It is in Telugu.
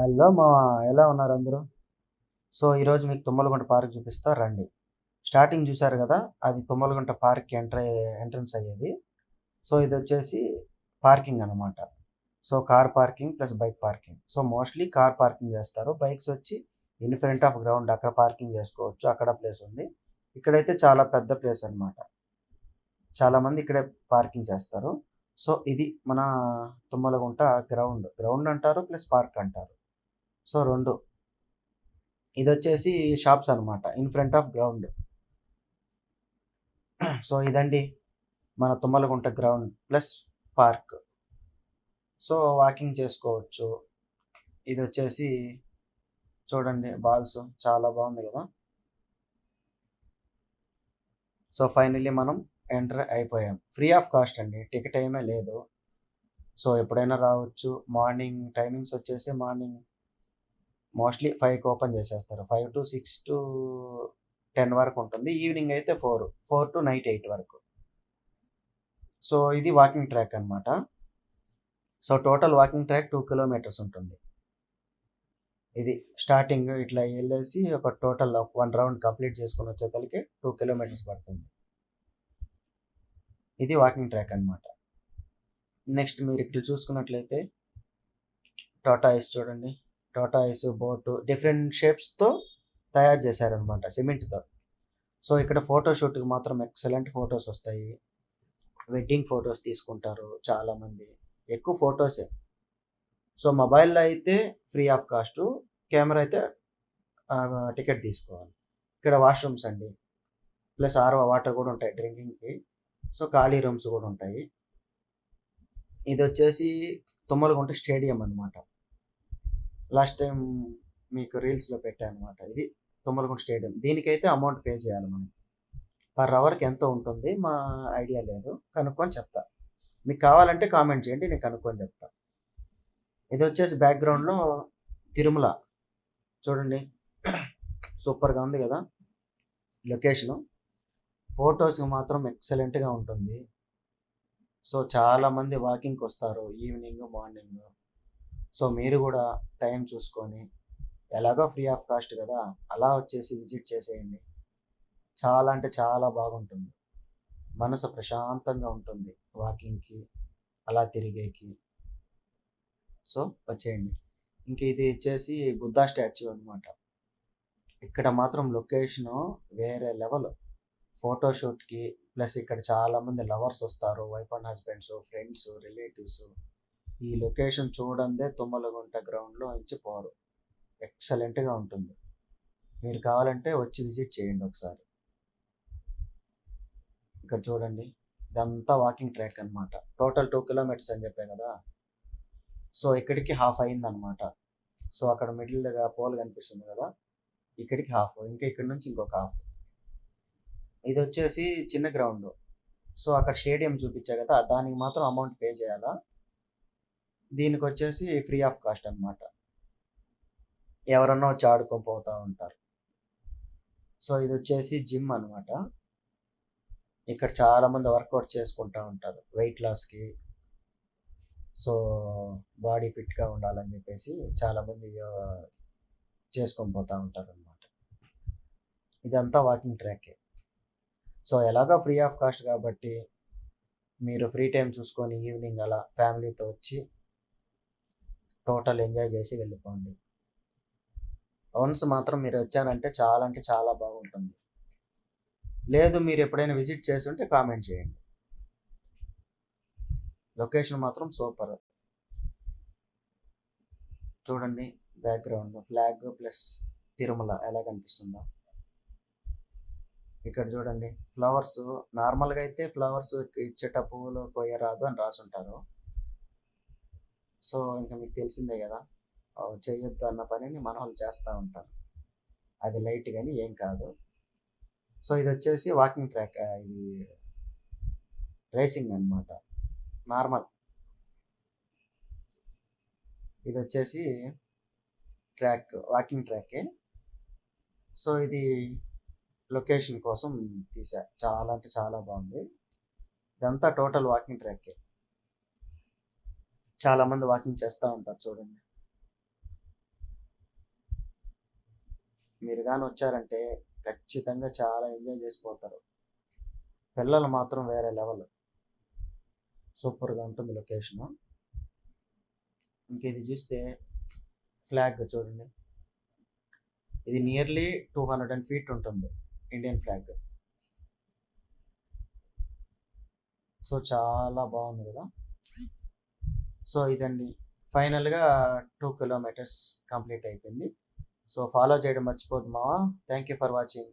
హలో మా ఎలా ఉన్నారు అందరూ? సో, ఈరోజు మీకు తుమ్మలగుంట పార్క్ చూపిస్తా రండి. స్టార్టింగ్ చూసారు గదా! అది తుమ్మలగుంట పార్క్‌కి ఎంట్రన్స్ అయ్యేది. సో, ఇదొచ్చేసి పార్కింగ్ అనమాట. So, car parking plus bike parking. So, mostly car parking చేస్తారు. బైక్స్ వచ్చి ఇన్ ఫ్రంట్ ఆఫ్ గ్రౌండ్ అక్కడ పార్కింగ్ చేసుకోవచ్చు. అక్కడ ప్లేస్ ఉంది. ఇక్కడైతే చాలా పెద్ద ప్లేస్ అనమాట. చాలామంది ఇక్కడే పార్కింగ్ చేస్తారు. సో, ఇది మన తుమ్మలగుంట గ్రౌండ్. గ్రౌండ్ అంటారు ప్లస్ పార్క్ అంటారు. సో, 2 ఇదొచ్చేసి షాప్స్ అనమాట. In front of ground. So, ఇదండి మన Tummalagunta ground plus park. So, walking చేసుకోవచ్చు. ఇదొచ్చేసి చూడండి బాల్స్ చాలా బాగుంది గదా! సో, ఫైనల్లీ మనం ఎంటర్ అయిపోయాం. ఫ్రీ ఆఫ్ కాస్ట్ అండి. టికెట్ ఏమీ లేదు. సో, ఎప్పుడైనా రావచ్చు. మార్నింగ్ టైమింగ్స్ వచ్చేసి మార్నింగ్ మోస్ట్‌లీ 5కి ఓపెన్ చేసేస్తారు. 5-6-10 వరకు ఉంటుంది. ఈవినింగ్ అయితే 4 టు నైట్ 8 వరకు. సో, ఇది వాకింగ్ ట్రాక్ అనమాట. So, total walking track 2 kilometres ఉంటుంది. ఇది స్టార్టింగ్ ఇట్లా ఎళ్ళేసి ఒక టోటల్ 1 రౌండ్ కంప్లీట్ చేసుకొని వచ్చేతలకి 2 కిలోమీటర్స్ పడుతుంది. ఇది వాకింగ్ ట్రాక్ అనమాట. నెక్స్ట్ మీరు ఇక్కడ చూసుకున్నట్లయితే టార్టాయిస్ చూడండి. టార్టాయిస్ బోటు డిఫరెంట్ షేప్స్‌తో తయారు చేశారనమాట సిమెంట్‌తో. సో, ఇక్కడ ఫోటో షూట్‌కి మాత్రం ఎక్సలెంట్ ఫోటోస్ వస్తాయి. వెడ్డింగ్ ఫోటోస్ తీసుకుంటారు చాలామంది. ఎక్కువ ఫోటోసే. సో, మొబైల్‌లో అయితే ఫ్రీ ఆఫ్ కాస్టు. కెమెరా అయితే టికెట్ తీసుకోవాలి. ఇక్కడ వాష్‌రూమ్స్ అండి. ప్లస్ ఆర్‌ఓ వాటర్ కూడా ఉంటాయి డ్రింకింగ్‌కి. సో, ఖాళీ రూమ్స్ కూడా ఉంటాయి. ఇదొచ్చేసి తుమ్మలగుంట స్టేడియం అనమాట. లాస్ట్ టైం మీకు రీల్స్‌లో పెట్టా అనమాట. ఇది తుమ్మలగుంట స్టేడియం. దీనికైతే అమౌంట్ పే చేయాలి మనం. పర్ అవర్‌కి ఎంతో ఉంటుంది. మా ఐడియా లేదు. కనుక్కొని చెప్తా. మీకు కావాలంటే కామెంట్ చేయండి. నేను కనుక్కొని చెప్తా. ఇదొచ్చేసి బ్యాక్‌గ్రౌండ్‌లో తిరుమల చూడండి. సూపర్‌గా ఉంది గదా! లొకేషను. ఫోటోస్‌కి మాత్రం ఎక్సలెంట్‌గా ఉంటుంది. సో, చాలామంది వాకింగ్‌కొస్తారు ఈవినింగ్, మార్నింగ్. సో, మీరు గూడా టైం చూసుకొని ఎలాగో ఫ్రీ ఆఫ్ కాస్ట్ గదా! అలా వచ్చేసి విజిట్ చేసేయండి. చాలా అంటే చాలా బాగుంటుంది. మనసు ప్రశాంతంగా ఉంటుంది వాకింగ్‌కి, అలా తిరిగేకి. సో, వచ్చేయండి. ఇంక ఇది వచ్చేసి బుద్ధా స్టాచ్యూ అనమాట. ఇక్కడ మాత్రం లొకేషను వేరే లెవెల్. ఫోటోషూట్‌కి ప్లస్ ఇక్కడ చాలామంది లవర్స్ వస్తారు. Wife and husbands, friends, relatives. ఈ లొకేషన్ చూడందే తుమ్మలగుంట గ్రౌండ్‌లో నుంచి పోరు. ఎక్సలెంట్‌గా ఉంటుంది. మీరు కావాలంటే వచ్చి విజిట్ చేయండి ఒకసారి. ఇక్కడ చూడండి. ఇదంతా వాకింగ్ ట్రాక్ అనమాట. టోటల్ 2 కిలోమీటర్స్ అని చెప్పా కదా! సో, ఇక్కడికి హాఫ్ అయిందనమాట. సో, అక్కడ మిడిల్‌గా పోల్ కనిపిస్తుంది కదా! ఇక్కడికి హాఫ్. ఇంకా ఇక్కడి నుంచి ఇంకొక హాఫ్. ఇదొచ్చేసి చిన్న గ్రౌండు. సో, అక్కడ స్టేడియం చూపిచ్చా కదా! దానికి మాత్రం అమౌంట్ పే చేయాలా. దీనికొచ్చేసి ఫ్రీ ఆఫ్ కాస్ట్ అనమాట. ఎవరన్నా వచ్చి ఆడుకొని పోతా ఉంటారు. సో, ఇదొచ్చేసి జిమ్ అనమాట. ఇక్కడ చాలామంది వర్కౌట్ చేసుకుంటా ఉంటారు. వెయిట్ లాస్‌కి. సో, బాడీ ఫిట్‌గా ఉండాలని చెప్పేసి చాలామంది చేసుకొని పోతా ఉంటారనమాట. ఇదంతా వాకింగ్ ట్రాకే. సో, ఎలాగో ఫ్రీ ఆఫ్ కాస్ట్ కాబట్టి మీరు ఫ్రీ టైమ్ చూసుకొని ఈవినింగ్ అలా ఫ్యామిలీతో వచ్చి టోటల్ ఎంజాయ్ చేసి వెళ్ళిపోండి. వన్స్ మాత్రం మీరు వచ్చారంటే చాలా అంటే చాలా బాగుంటుంది. లేదు మీరు ఎప్పుడైనా విజిట్ చేసుంటే కామెంట్ చేయండి. లొకేషన్ మాత్రం సూపర్. చూడండి బ్యాక్‌గ్రౌండ్ ఫ్లాగ్ ప్లస్ తిరుమల ఎలా కనిపిస్తుందో. ఇక్కడ చూడండి ఫ్లవర్స్ నార్మల్‌గా అయితే ఫ్లవర్స్ ఇచ్చేట పువ్వులు కొయ్యరాదు అని రాసుంటారు. సో, ఇంక మీకు తెలిసిందే గదా! చేయొద్దు అన్న పనిని మనోళ్ళు చేస్తా ఉంటారు. అది లైట్ గాని ఏం కాదు. సో, ఇదొచ్చేసి వాకింగ్ ట్రాక్. ఇది రేసింగ్ అనమాట. నార్మల్. ఇదొచ్చేసి ట్రాక్. వాకింగ్ ట్రాకే. సో, ఇది లొకేషన్ కోసం తీశా. చాలా అంటే చాలా బాగుంది. ఇదంతా టోటల్ వాకింగ్ ట్రాకే. చాలామంది వాకింగ్ చేస్తా ఉంటారు చూడండి. మీరు కానీ వచ్చారంటే ఖచ్చితంగా చాలా ఎంజాయ్ చేసిపోతారు. పిల్లలు మాత్రం వేరే లెవెల్. సూపర్గా ఉంటుంది లొకేషను. ఇంక ఇది చూస్తే ఫ్లాగ్ చూడండి, ఇది నియర్లీ 200 feet ఉంటుంది ఇండియన్ ఫ్లాగ్. సో చాలా బాగుంది కదా. సో ఇదండి ఫైనల్గా 2 kilometers కంప్లీట్ అయిపోయింది. సో ఫాలో చేయడం మర్చిపోద్దు మావా. Thank you for watching.